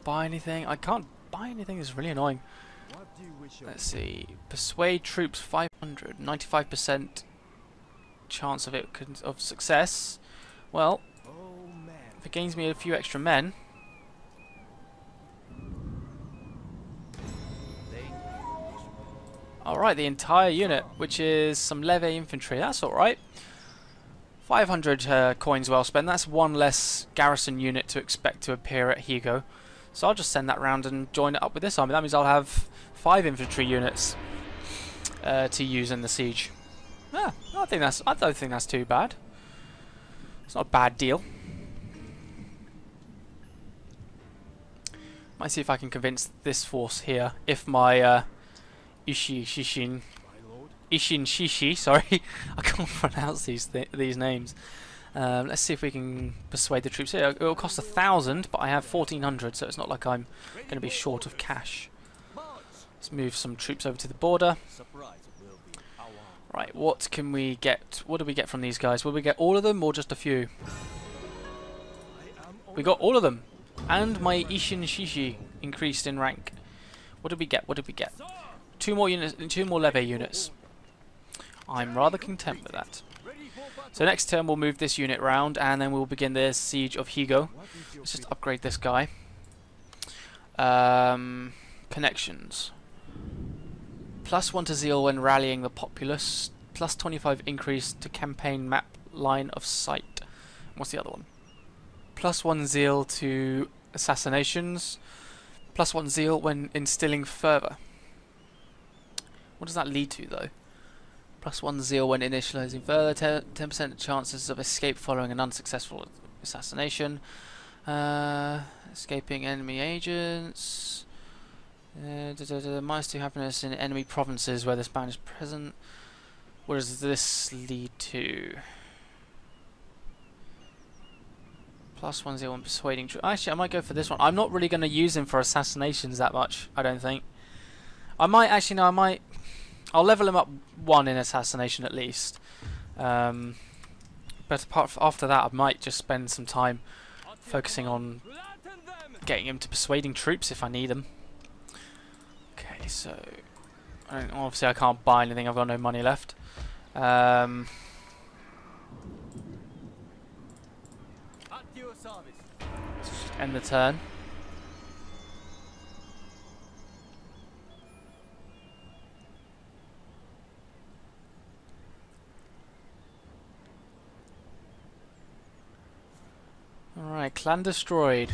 buy anything? I can't buy anything. It's really annoying. Let's see. Persuade troops 500. 95% chance of of success. Well, if it gains me a few extra men. Alright, the entire unit, which is some leve infantry. That's alright. 500 coins well spent. That's one less garrison unit to expect to appear at Higo. So I'll just send that round and join it up with this army. That means I'll have 5 infantry units to use in the siege. Yeah, I don't think that's too bad. It's not a bad deal. Might see if I can convince this force here. If my Ishin Shishi, sorry, I can't pronounce these names. Let's see if we can persuade the troops here. It will cost 1,000, but I have 1,400, so it's not like I'm going to be short of cash. Let's move some troops over to the border. Right, what can we get? What do we get from these guys? Will we get all of them or just a few? We got all of them, and my Ishin Shishi increased in rank. What did we get? What did we get? 2 more units, 2 more leve units. I'm rather content with that. So next turn we'll move this unit round, and then we'll begin the siege of Higo. Let's just upgrade this guy. Connections. +1 to zeal when rallying the populace. +25 increase to campaign map line of sight. What's the other one? +1 zeal to assassinations. +1 zeal when instilling fervor. What does that lead to, though? +1 zeal when initializing further. 10% chances of escape following an unsuccessful assassination. Escaping enemy agents. -2 happiness in enemy provinces where this ban is present. What does this lead to? +1 zeal when persuading. Actually, I might go for this one. I'm not really going to use him for assassinations that much, I don't think. I might actually, no, I'll level him up 1 in assassination at least. But after that, I might just spend some time focusing on getting him to persuading troops if I need them. Okay, so obviously I can't buy anything. I've got no money left. Let's just end the turn. Alright, clan destroyed.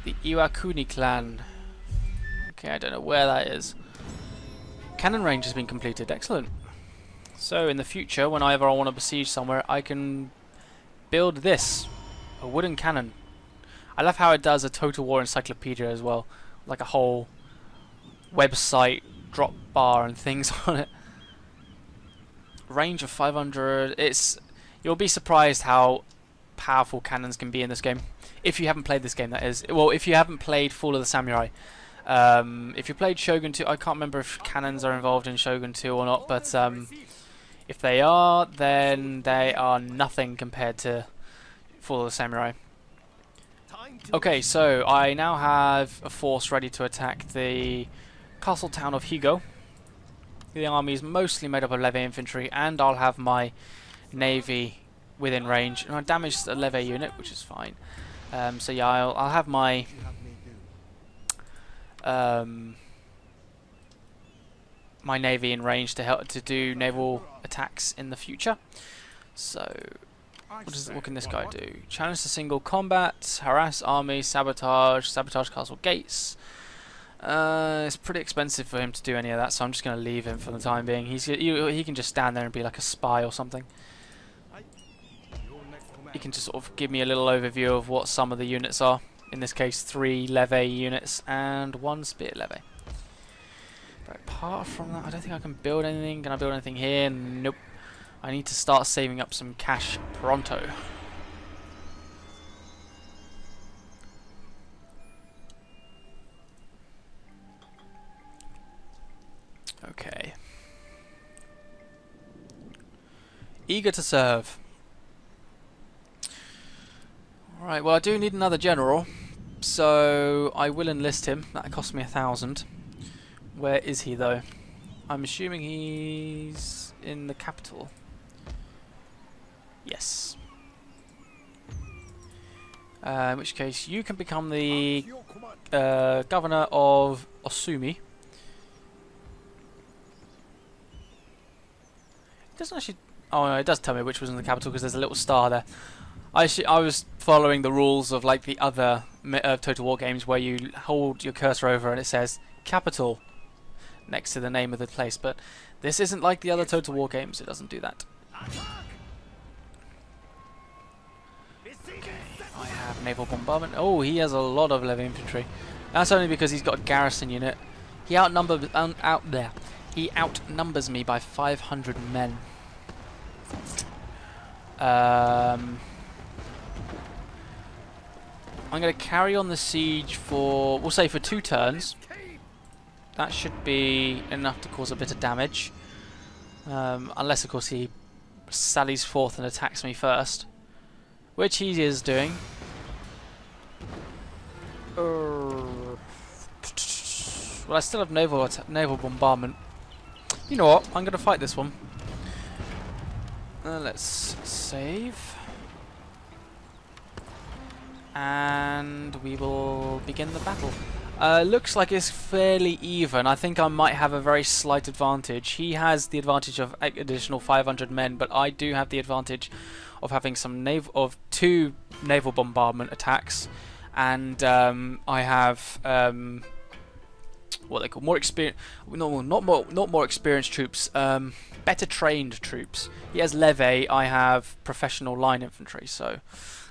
The Iwakuni clan. Okay, I don't know where that is. Cannon range has been completed. Excellent. So in the future, whenever I want to besiege somewhere, I can build this. A wooden cannon. I love how it does a Total War encyclopedia as well. Like a whole website, drop bar and things on it. Range of 500. You'll be surprised how powerful cannons can be in this game. If you haven't played this game, that is. Well, if you haven't played Fall of the Samurai. If you played Shogun 2, I can't remember if cannons are involved in Shogun 2 or not, but if they are, then they are nothing compared to Fall of the Samurai. Okay, so I now have a force ready to attack the castle town of Higo. The army is mostly made up of leve infantry, and I'll have my navy within range. And I damaged a leve unit, which is fine. So yeah, I'll have my my navy in range to help to do naval attacks in the future. So what can this guy do? Challenge to single combat, harass army, sabotage castle gates. It's pretty expensive for him to do any of that, so I'm just going to leave him for the time being. He can just stand there and be like a spy or something. He can just sort of give me a little overview of what some of the units are. In this case, 3 leve units and 1 spear leve. But apart from that, I don't think I can build anything. Can I build anything here? Nope. I need to start saving up some cash pronto. Okay. Eager to serve. Alright, well I do need another general, So I will enlist him. That cost me 1,000. Where is he though? I'm assuming he's in the capital. Yes. In which case you can become the governor of Osumi. It doesn't actually... Oh no, it does tell me which was in the capital because there's a little star there. I was following the rules of like the other Total War games where you hold your cursor over and it says capital next to the name of the place, but this isn't like the other Total War games. It doesn't do that. Okay, I have naval bombardment. Oh, he has a lot of heavy infantry. That's only because he's got a garrison unit. He He outnumbers me by 500 men. I'm going to carry on the siege for, we'll say for 2 turns. That should be enough to cause a bit of damage. Unless, of course, he sallies forth and attacks me first. Which he is doing. Well, I still have naval bombardment. You know what? I'm going to fight this one. Let's save. And we will begin the battle. Looks like it's fairly even. I think I might have a very slight advantage. He has the advantage of additional 500 men, but I do have the advantage of having some 2 naval bombardment attacks, and I have what they call more experienced. No, not more experienced troops. Better trained troops. He has leve. I have professional line infantry. So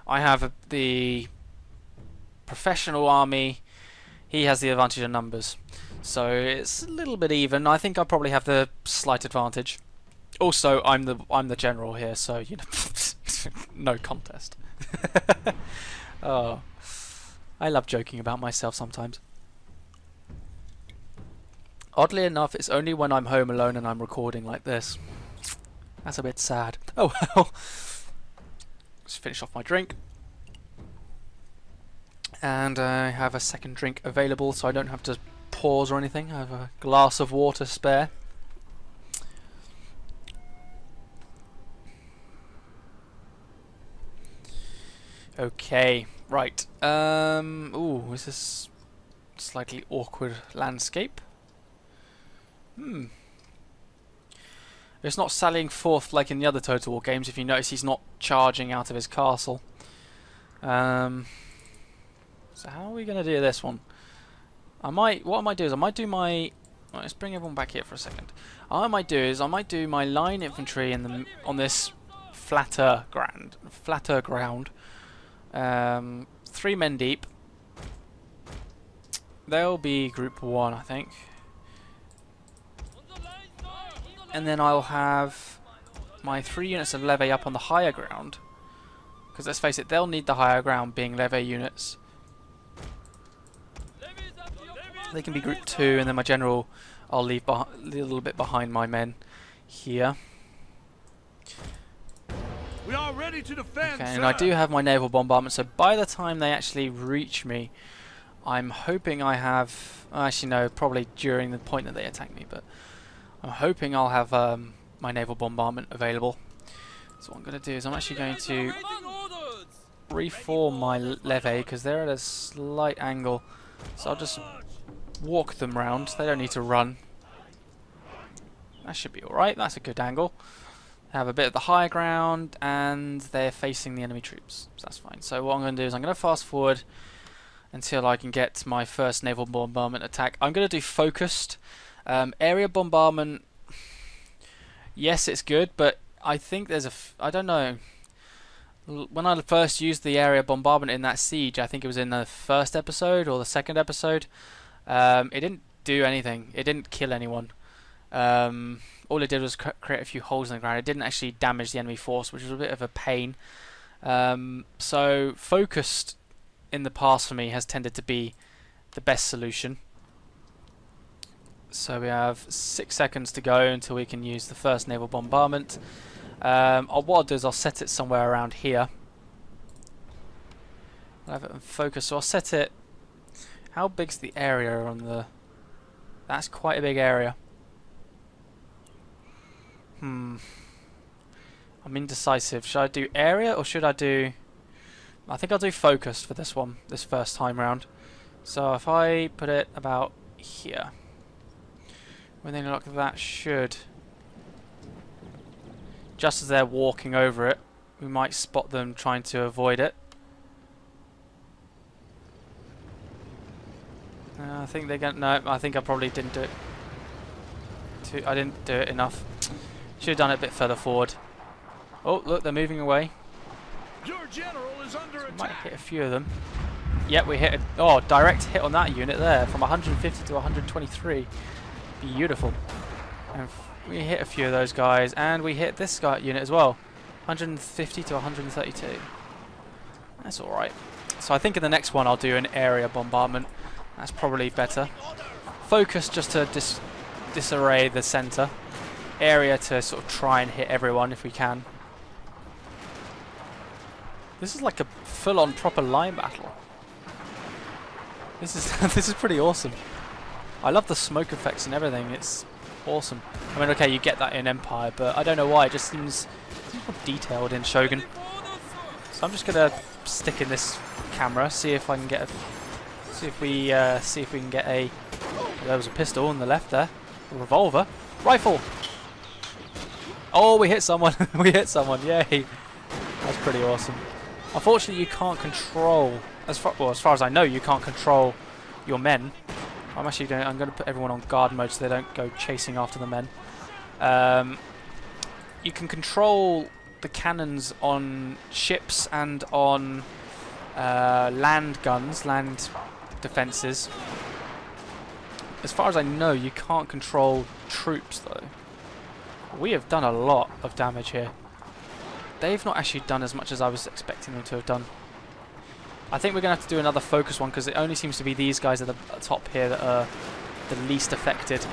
I have the professional army. He has the advantage of numbers. So it's a little bit even. I think I probably have the slight advantage. Also, I'm the general here, so you know, no contest. Oh, I love joking about myself sometimes. Oddly enough, it's only when I'm home alone and I'm recording like this. That's a bit sad. Oh well. Let's finish off my drink. And I have a second drink available, so I don't have to pause or anything. I have a glass of water spare. Okay, right. Ooh, is this slightly awkward landscape? It's not sallying forth like in the other Total War games. If you notice, he's not charging out of his castle. So how are we going to do this one? What I might do is I might do my... Let's bring everyone back here for a second. What I might do is I might do my line infantry on this flatter ground. 3 men deep. They'll be group 1, I think. And then I'll have my 3 units of leve up on the higher ground. Because let's face it, they'll need the higher ground, being leve units. They can be group 2, and then my general I'll leave a little bit behind my men here. We are ready to defend, okay, sir. and I do have my naval bombardment, so by the time they actually reach me, I'm hoping I have... Actually no, probably during the point that they attack me, but I'm hoping I'll have my naval bombardment available. So what I'm going to do is I'm actually going to reform my leve, because they're at a slight angle. So I'll just walk them round. They don't need to run. That should be alright. That's a good angle. Have a bit of the higher ground, and they're facing the enemy troops. So that's fine. So what I'm going to do is I'm going to fast forward until I can get my first naval bombardment attack. I'm going to do focused. Area bombardment, yes, it's good, but I think there's I don't know. When I first used the area bombardment in that siege, I think it was in the first episode or the second episode, it didn't do anything. It didn't kill anyone. All it did was create a few holes in the ground. It didn't actually damage the enemy force, which was a bit of a pain. So focused in the past for me has tended to be the best solution. So we have 6 seconds to go until we can use the first naval bombardment. What I'll do is I'll set it somewhere around here. I'll have it on focus, so I'll set it... How big's the area on the... That's quite a big area. I'm indecisive. Should I do area or should I do... I think I'll do focused for this one, this first time round. So if I put it about here, when they look, that should... Just as they're walking over it, we might spot them trying to avoid it. I think they're going. No, I think I probably didn't do it. I didn't do it enough. Should have done it a bit further forward. Oh, look, they're moving away. Your general is under attack. Might hit a few of them. Yep, we hit a direct hit on that unit there, from 150 to 123. Beautiful. And we hit a few of those guys, and we hit this guy unit as well, 150 to 132. That's all right. So I think in the next one I'll do an area bombardment. That's probably better. Focus just to disarray the center. Area to sort of try and hit everyone if we can. This is like a full-on proper line battle. This is this is pretty awesome. I love the smoke effects and everything. It's awesome. I mean, okay, you get that in Empire, but I don't know why. It just seems more detailed in Shogun. So I'm just gonna stick in this camera, see if I can get a, see if we can get a. Oh, there was a pistol on the left there, a revolver, rifle. Oh, we hit someone. We hit someone. Yay! That's pretty awesome. Unfortunately, you can't control, as far as I know, you can't control your men. I'm going to put everyone on guard mode so they don't go chasing after the men. You can control the cannons on ships and on land guns, land defences. As far as I know, you can't control troops though. We have done a lot of damage here. They've not actually done as much as I was expecting them to have done. I think we're going to have to do another focus one because it only seems to be these guys at the top here that are the least affected.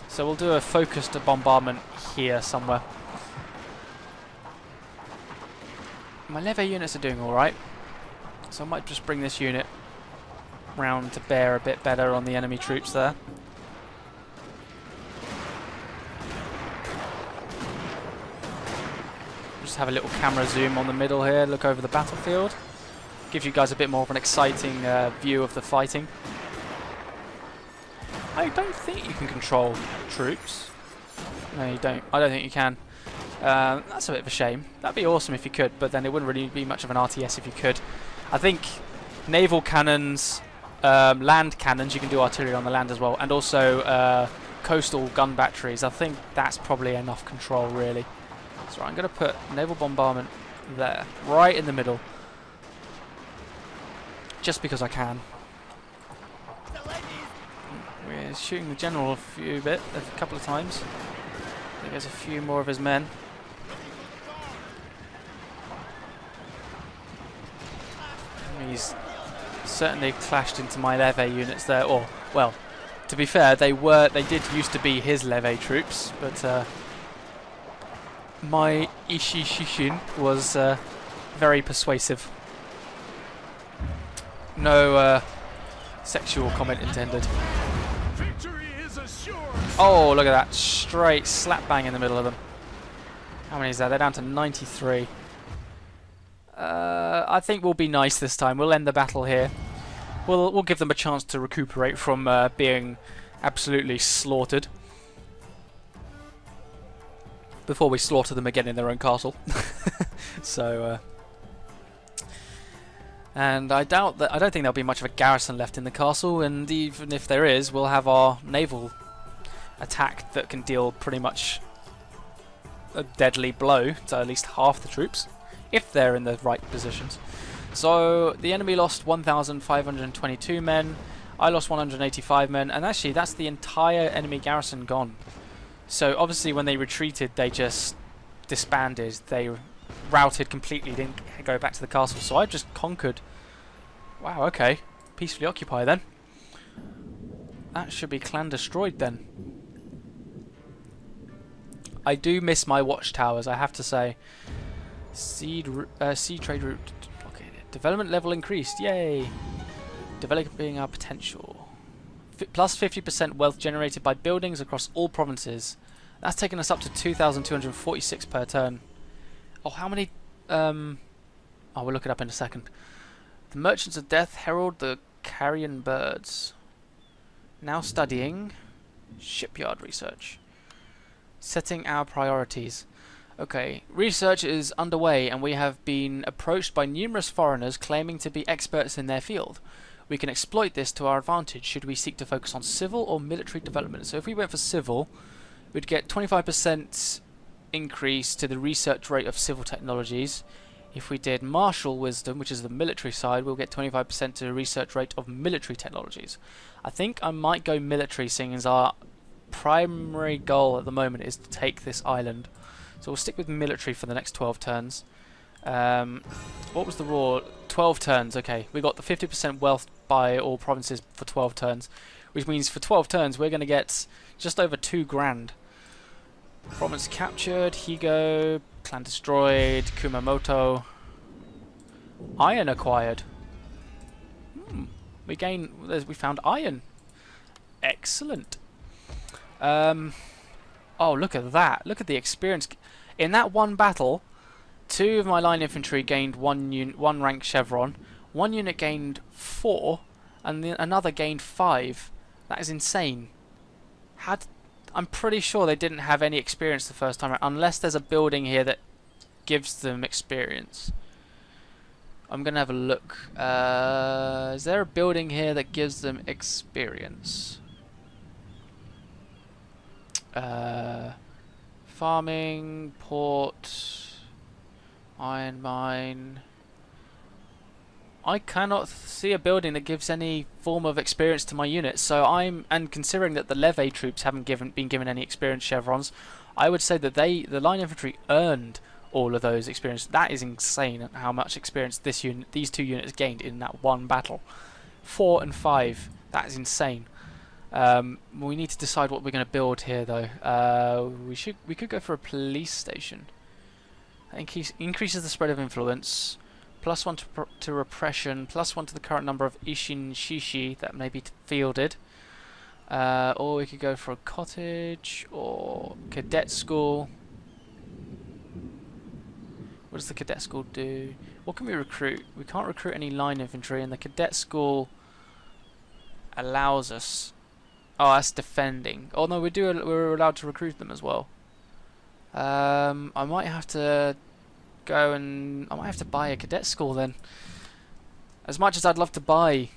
So we'll do a focused bombardment here somewhere. My leve units are doing alright, so I might just bring this unit round to bear a bit better on the enemy troops there. Just have a little camera zoom on the middle here, look over the battlefield. Gives you guys a bit more of an exciting view of the fighting. I don't think you can control troops. No, you don't. I don't think you can. That's a bit of a shame. That'd be awesome if you could, but then it wouldn't really be much of an RTS if you could. I think naval cannons, land cannons, you can do artillery on the land as well, and also coastal gun batteries. I think that's probably enough control, really. So I'm going to put naval bombardment there, right in the middle. Just because I can. We're shooting the general a couple of times. I think there's a few more of his men. He's certainly clashed into my leve units there. Or, well, to be fair, they did used to be his leve troops, but my Ishishishin was very persuasive. No sexual comment intended. Oh, look at that. Straight slap bang in the middle of them. How many is that? They're down to 93. I think we'll be nice this time. We'll end the battle here. We'll give them a chance to recuperate from being absolutely slaughtered before we slaughter them again in their own castle. So and I doubt that. I don't think there'll be much of a garrison left in the castle, and even if there is, we'll have our naval attack that can deal pretty much a deadly blow to at least half the troops, if they're in the right positions. So the enemy lost 1,522 men, I lost 185 men, and actually that's the entire enemy garrison gone. So obviously when they retreated, they just disbanded. They routed completely, didn't go back to the castle. So I just conquered. Wow, okay. Peacefully occupy then. That should be clan destroyed then. I do miss my watchtowers, I have to say. Sea trade route blockaded. Development level increased. Yay! Developing our potential. Plus 50% wealth generated by buildings across all provinces. That's taken us up to 2,246 per turn. Oh, how many? Oh, we'll look it up in a second. The Merchants of Death herald the carrion birds. Now studying shipyard research. Setting our priorities. Okay, research is underway and we have been approached by numerous foreigners claiming to be experts in their field. We can exploit this to our advantage should we seek to focus on civil or military development. So if we went for civil, we'd get 25% increase to the research rate of civil technologies. If we did martial wisdom, which is the military side, we'll get 25% to the research rate of military technologies. I think I might go military, seeing as our primary goal at the moment is to take this island. So we'll stick with military for the next 12 turns. What was the raw? 12 turns, okay. We got the 50% wealth by all provinces for 12 turns, which means for 12 turns we're going to get just over 2 grand. Province captured, Higo, clan destroyed, Kumamoto. Iron acquired. We found iron. Excellent. Oh, look at that. Look at the experience. In that one battle, 2 of my line infantry gained 1 rank chevron, 1 unit gained 4, and another gained 5. That is insane. I'm pretty sure they didn't have any experience the first time, unless there's a building here that gives them experience. I'm going to have a look. Is there a building here that gives them experience? Farming, port, iron mine. I cannot see a building that gives any form of experience to my unit. So and considering that the leve troops haven't been given any experience chevrons, I would say that the line infantry earned all of those experience. That is insane how much experience these 2 units gained in that one battle. 4 and 5. That is insane. We need to decide what we're going to build here, though. We could go for a police station. That increases the spread of influence. +1 to repression. +1 to the current number of Ishin Shishi that may be fielded. Or we could go for a cottage or cadet school. What does the cadet school do? What can we recruit? We can't recruit any line infantry, and the cadet school allows us. Oh, that's defending. Oh no, we're allowed to recruit them as well. I might have to I might have to buy a cadet school then. As much as I'd love to buy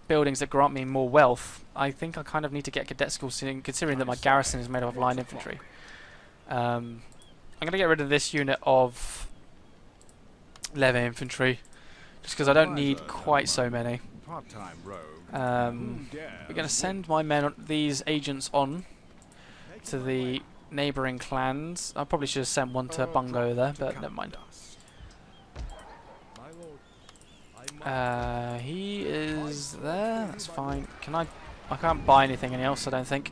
buildings that grant me more wealth, I think I kind of need to get cadet schools soon, considering that my garrison is made up of line infantry. I'm going to get rid of this unit of leve infantry, just because I don't need quite so many. We're going to send my men, these agents, on to the neighbouring clans. I probably should have sent one to Bungo there, but never mind. He is there. That's fine. I can't buy anything else, I don't think.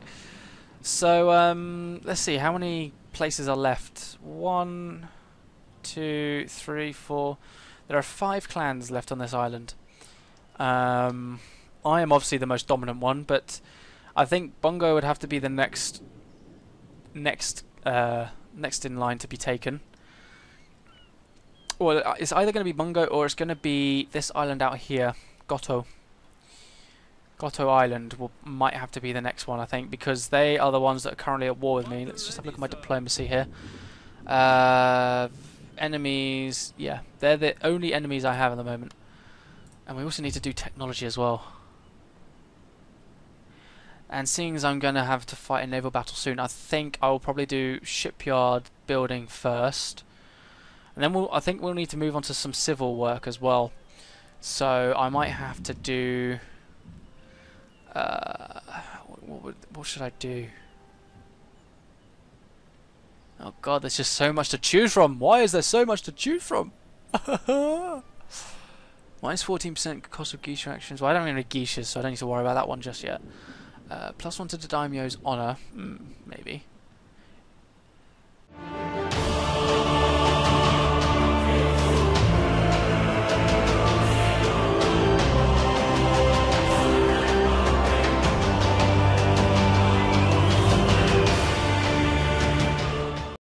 So let's see how many places are left. 1, 2, 3, 4. There are 5 clans left on this island. I am obviously the most dominant one, but I think Bungo would have to be the next in line to be taken. Well, it's either going to be Bungo or it's going to be this island out here, Goto. Goto Island might have to be the next one, I think, because they are the ones that are currently at war with me. Let's just have a look at my diplomacy here. Enemies, yeah, they're the only enemies I have at the moment. And we also need to do technology as well. And seeing as I'm going to have to fight a naval battle soon, I think I'll probably do shipyard building first. And then I think we'll need to move on to some civil work as well. So I might have to do... what should I do? Oh god, there's just so much to choose from. Why is there so much to choose from? Minus 14% cost of geisha actions. Well, I don't have any geishas, so I don't need to worry about that one just yet. +1 to the daimyo's honour. Maybe.